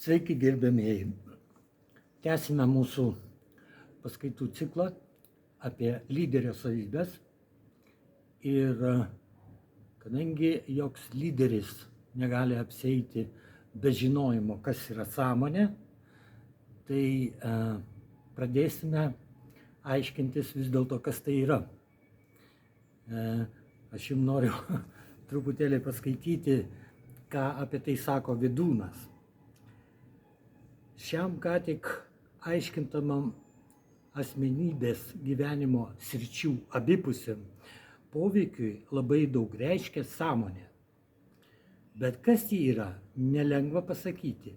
Sveiki gerbėmieji. Tęsime mūsų paskaitų ciklą apie lyderio savybės. Ir kadangi joks lyderis negali apsieiti be žinojimo, kas yra sąmonė, tai pradėsime aiškintis vis dėlto, kas tai yra. Aš jums noriu truputėlį paskaityti, ką apie tai sako Vydūnas. Šiam ką tik aiškintamam asmenybės gyvenimo sričių abipusiam poveikiui labai daug reiškia sąmonė. Bet kas ji yra, nelengva pasakyti.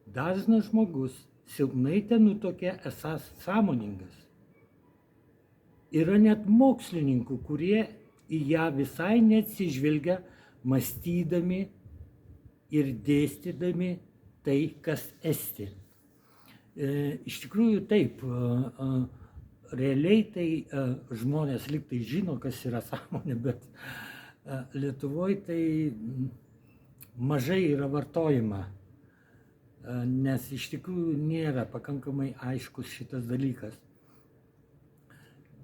Dažnas žmogus silpnai ten nutuokia esąs sąmoningas. Yra net mokslininkų, kurie į ją visai neatsižvelgia, mąstydami ir dėstydami tai, kas esti. Iš tikrųjų taip, realiai tai žmonės lyg tai žino, kas yra sąmonė, bet Lietuvoje tai mažai yra vartojama, nes iš tikrųjų nėra pakankamai aiškus šitas dalykas.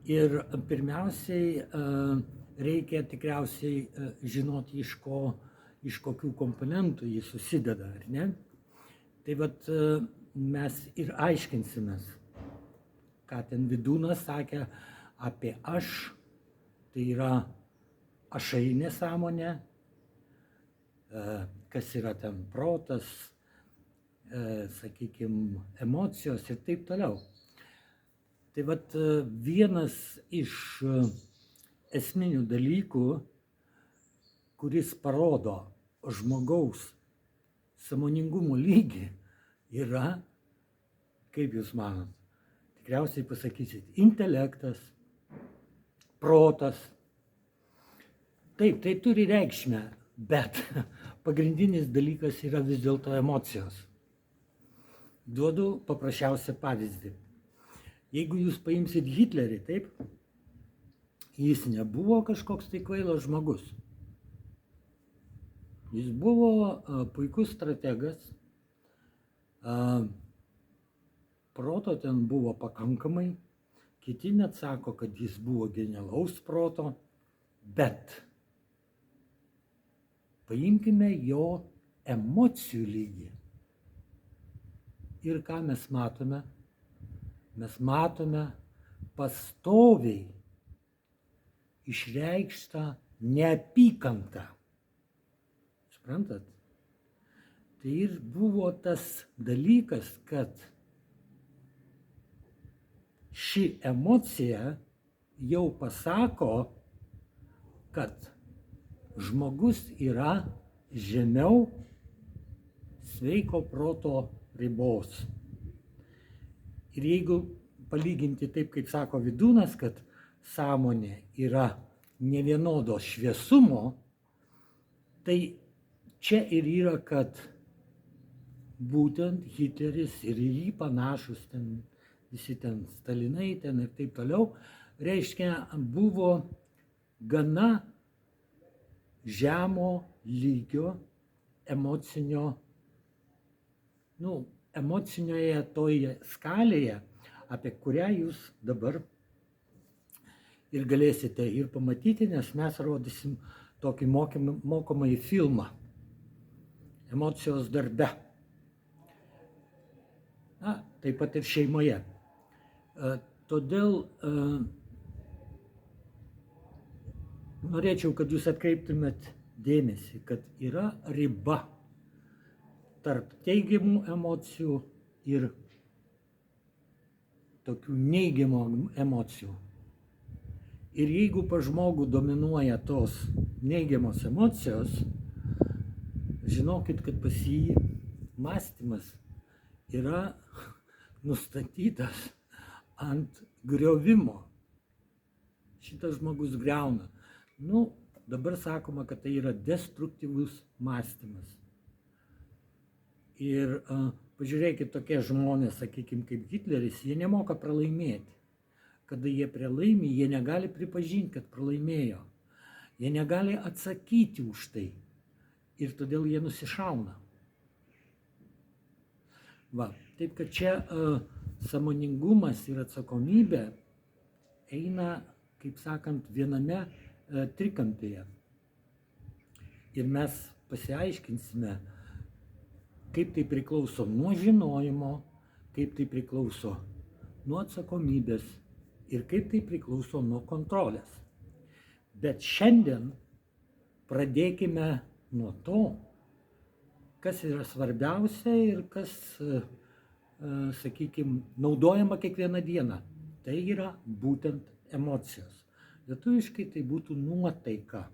Ir pirmiausiai reikia tikriausiai žinoti, iš kokių komponentų jis susideda, ar ne? Tai vat mes ir aiškinsimės, ką ten Vydūnas sakė apie aš, tai yra ašainė sąmonė, kas yra ten protas, sakykime, emocijos ir taip toliau. Tai vat vienas iš esminių dalykų, kuris parodo žmogaus sąmoningumo lygį, yra, kaip jūs manot, tikriausiai pasakysit, intelektas, protas. Taip, tai turi reikšmę, bet pagrindinis dalykas yra vis dėlto emocijos. Duodu paprasčiausią pavyzdį. Jeigu jūs paimsit Hitlerį, taip, jis nebuvo kažkoks tai kvailas žmogus. Jis buvo puikus strategas, proto ten buvo pakankamai, kiti net sako, kad jis buvo genialaus proto, bet paimkime jo emocijų lygį. Ir ką mes matome? Mes matome pastoviai išreikštą neapykantą. Suprantat? Tai ir buvo tas dalykas, kad ši emocija jau pasako, kad žmogus yra žemiau sveiko proto ribos. Ir jeigu palyginti taip, kaip sako Vydūnas, kad sąmonė yra nevienodo šviesumo, tai čia ir yra, kad būtent Hitleris ir jį panašus, ten, visi ten Stalinai ten ir taip toliau, reiškia, buvo gana žemo lygio emocinio, emocinėje toje skalėje, apie kurią jūs dabar ir galėsite ir pamatyti, nes mes rodysim tokį mokomąjį filmą emocijos darbe. Taip pat ir šeimoje. Todėl norėčiau, kad jūs atkreiptumėt dėmesį, kad yra riba tarp teigiamų emocijų ir tokių neigiamų emocijų. Ir jeigu pas žmogų dominuoja tos neigiamos emocijos, žinokit, kad pas jį mąstymas yra nustatytas ant griovimo. Šitas žmogus griauna. Dabar sakoma, kad tai yra destruktyvus mąstymas. Ir pažiūrėkit, tokie žmonės, sakykime, kaip Hitleris, jie nemoka pralaimėti. Kada jie pralaimi, jie negali pripažinti, kad pralaimėjo. Jie negali atsakyti už tai. Ir todėl jie nusišauna. Va, taip kad čia sąmoningumas ir atsakomybė eina, kaip sakant, viename trikampyje. Ir mes pasiaiškinsime, kaip tai priklauso nuo žinojimo, kaip tai priklauso nuo atsakomybės ir kaip tai priklauso nuo kontrolės. Bet šiandien pradėkime nuo to, kas yra svarbiausia ir kas, sakykime, naudojama kiekvieną dieną. Tai yra būtent emocijos. Lietuviškai tai būtų nuotaika.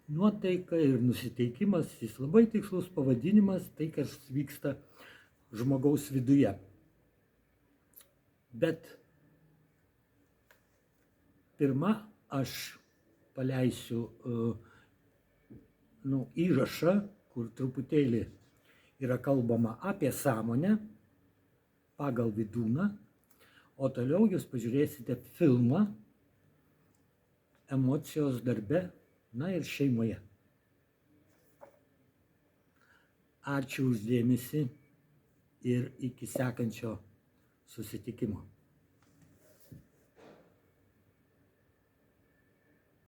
Nuotaika ir nusiteikimas, jis labai tikslus pavadinimas, tai kas vyksta žmogaus viduje. Bet pirma, aš paleisiu įrašą, kur truputėlį yra kalbama apie sąmonę pagal Vidūną, o toliau jūs pažiūrėsite filmą Emocijos darbe, na ir šeimoje. Ačiū už dėmesį ir iki sekančio susitikimo.